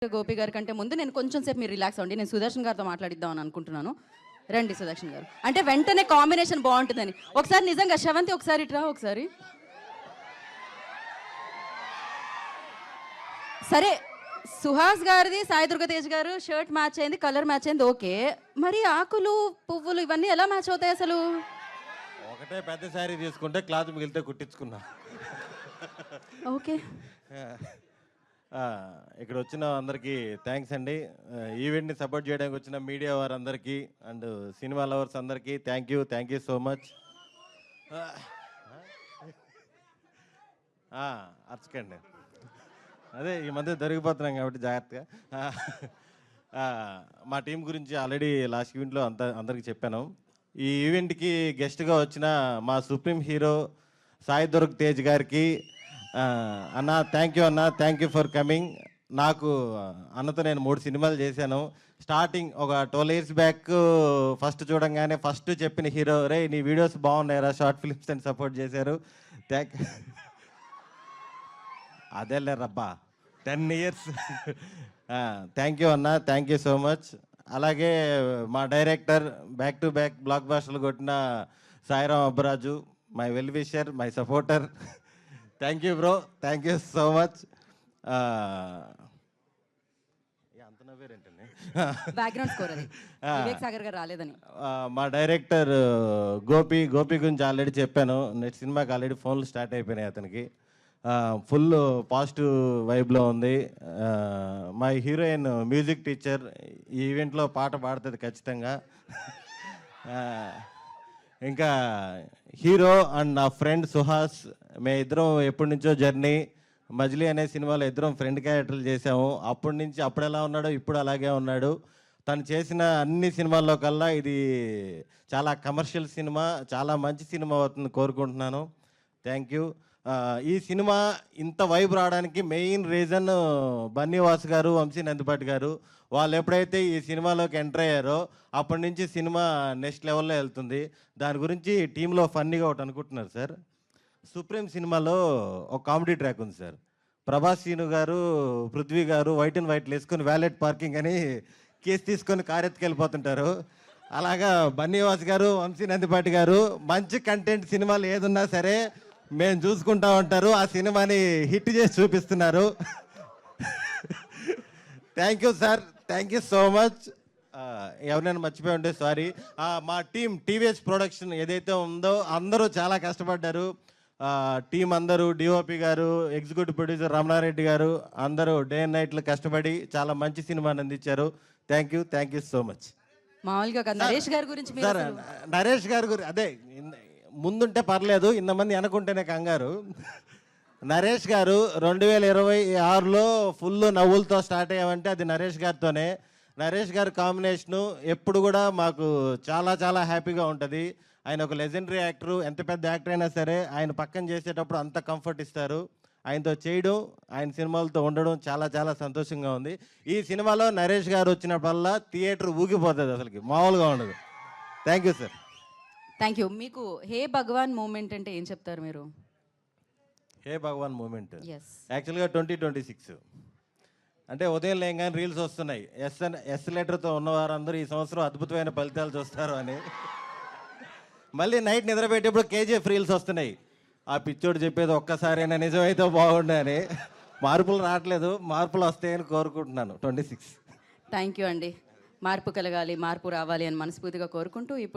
గోపి గారి కంటే ముందు నేను కొంచెం సేపు మీరు రిలాక్స్ అవ్వండి. నేను సుదర్శన్ గారితో మాట్లాడిద్దాం అని అనుకుంటున్నాను. రండి సుదర్శన్ గారు. అంటే వెంటనే కాంబినేషన్ బాగుంటుందని. ఒకసారి నిజంగా శ్రవంతి ఒకసారి ఇట్రా ఒకసారి. సరే సుహాస్ గారిది సాయి దుర్గ తేజ్ గారు షర్ట్ మ్యాచ్ అయింది, కలర్ మ్యాచ్ అయింది, ఓకే. మరి ఆకులు పువ్వులు ఇవన్నీ ఎలా మ్యాచ్ అవుతాయి అసలు? ఒకటే పెద్ద శారీ తీసుకుంటే క్లాత్ మిగిలితే కుట్టించుకున్నా. ఓకే. ఇక్కడ వచ్చిన అందరికీ థ్యాంక్స్ అండి. ఈవెంట్ని సపోర్ట్ చేయడానికి వచ్చిన మీడియా వారందరికీ అండ్ సినిమా లవర్స్ అందరికీ థ్యాంక్ యూ సో మచ్. అర్చకండి, అదే ఈ మధ్య దొరికిపోతున్నాం కాబట్టి జాగ్రత్తగా. మా టీం గురించి ఆల్రెడీ లాస్ట్ ఈవెంట్లో అందరికీ చెప్పాను. ఈ ఈవెంట్కి గెస్ట్గా వచ్చిన మా సుప్రీం హీరో సాయి దుర్గ్ తేజ్ గారికి అన్న థ్యాంక్ యూ ఫర్ కమింగ్. నాకు అన్నతో నేను 3 సినిమాలు చేశాను. స్టార్టింగ్ ఒక 12 years బ్యాక్ ఫస్ట్ చూడంగానే ఫస్ట్ చెప్పిన హీరో, రే నీ వీడియోస్ బాగున్నాయిరా, షార్ట్ ఫిల్మ్స్ అని సపోర్ట్ చేశారు. అదేలే రబ్బా 10 years. థ్యాంక్ యూ అన్న, థ్యాంక్ యూ సో మచ్. అలాగే మా director back to back block బాస్టర్లు కొట్టిన Sairam Abbaraju, my well wisher, my supporter. Thank you bro, thank you so much. అంత నవ్వేరేంటండి, బ్యాక్గ్రౌండ్ స్కోర్ అది వివేక్ సాగర్ గారు రాలేదని. మా డైరెక్టర్ గోపి గురించి ఆల్రెడీ చెప్పాను. నెక్స్ట్ సినిమాకి ఆల్రెడీ ఫోన్లు స్టార్ట్ అయిపోయినాయి అతనికి. ఫుల్ పాజిటివ్ వైబ్లో ఉంది. మై హీరోయిన్ మ్యూజిక్ టీచర్, ఈ ఈవెంట్లో పాట పాడుతుంది ఖచ్చితంగా. ఇంకా హీరో అండ్ నా ఫ్రెండ్ సుహాస్, మేము ఇద్దరం ఎప్పటి నుంచో జర్నీ. మజిలీ అనే సినిమాలో ఇద్దరం ఫ్రెండ్ క్యారెక్టర్లు చేసాము. అప్పటి నుంచి అప్పుడు ఎలా ఉన్నాడో ఇప్పుడు అలాగే ఉన్నాడు. తను చేసిన అన్ని సినిమాల్లో కల్లా ఇది చాలా కమర్షియల్ సినిమా, చాలా మంచి సినిమా అవుతుంది కోరుకుంటున్నాను. Thank you. ఈ సినిమా ఇంత వైబ్ రావడానికి మెయిన్ రీజన్ బన్నీవాస్ గారు, వంశీ నందిపాటి గారు. వాళ్ళు ఎప్పుడైతే ఈ సినిమాలోకి ఎంటర్ అయ్యారో అప్పటి నుంచి సినిమా నెక్స్ట్ లెవెల్లో వెళ్తుంది. దాని గురించి టీంలో ఫన్నీగా ఒకటి అనుకుంటున్నారు సార్. సుప్రీం సినిమాలో ఒక కామెడీ ట్రాక్ ఉంది సార్. ప్రభాస్ సీను గారు, పృథ్వీ గారు వైట్ అండ్ వైట్లు వేసుకొని వ్యాలెట్ పార్కింగ్ అని కేసు తీసుకొని కారు ఎత్తుకెళ్ళిపోతుంటారు. అలాగా బన్నీవాస్ గారు, వంశీ నందిపాటి గారు మంచి కంటెంట్ సినిమాలు ఏదున్నా సరే మేము చూసుకుంటా ఉంటారు. ఆ సినిమాని హిట్ చేసి చూపిస్తున్నారు. Thank you sir, thank you so much. ఎవరైనా మర్చిపోయి ఉంటే సారీ. మా టీం టీవీఎస్ ప్రొడక్షన్ ఏదైతే ఉందో అందరూ చాలా కష్టపడ్డారు. టీం అందరూ, డిఓపి గారు, ఎగ్జిక్యూటివ్ ప్రొడ్యూసర్ రమణారెడ్డి గారు అందరూ డే అండ్ నైట్లు కష్టపడి చాలా మంచి సినిమాని అందించారు. Thank you so much. మామూలుగా నరేష్ గారి గురించి సార్, నరేష్ గారి గురించి అదే ముందుంటే పర్లేదు, ఇంతమంది అనుకుంటేనే కంగారు. నరేష్ గారు 2026లో ఫుల్ నవ్వులతో స్టార్ట్ అయ్యామంటే అది నరేష్ గారితోనే. నరేష్ గారి కాంబినేషను ఎప్పుడు కూడా మాకు చాలా చాలా హ్యాపీగా ఉంటుంది. ఆయన ఒక లెజెండరీ యాక్టరు. ఎంత పెద్ద యాక్టర్ అయినా సరే ఆయన పక్కన చేసేటప్పుడు అంత కంఫర్ట్ ఇస్తారు. ఆయనతో చేయడం, ఆయన సినిమాలతో ఉండడం చాలా చాలా సంతోషంగా ఉంది. ఈ సినిమాలో నరేష్ గారు వచ్చినప్పుడల్లా థియేటర్ ఊగిపోతుంది, అసలుకి మామూలుగా ఉండదు. Thank you sir. Thank you. మీకు హే భగవాన్ మూమెంట్ అంటే ఏం చెప్తారు మీరు? హే భగవాన్ మూమెంట్ ఎస్, యాక్చువల్గా 2026 అంటే ఉదయం లేగానే రీల్స్ వస్తున్నాయి. ఎస్ లెటర్తో ఉన్నవారందరూ ఈ సంవత్సరం అద్భుతమైన ఫలితాలు చూస్తారు అని. మళ్ళీ నైట్ నిద్రపెట్టేప్పుడు కేజీఎఫ్ రీల్స్ వస్తున్నాయి. ఆ పిచ్చోడు చెప్పేది ఒక్కసారైనా నిజమైతే బాగుండే అని. మార్పులు రావట్లేదు, మార్పులు వస్తాయని కోరుకుంటున్నాను 26. థ్యాంక్ యూ అండి. మార్పు కలగాలి, మార్పు రావాలి అని మనస్ఫూర్తిగా కోరుకుంటూ ఇప్పుడు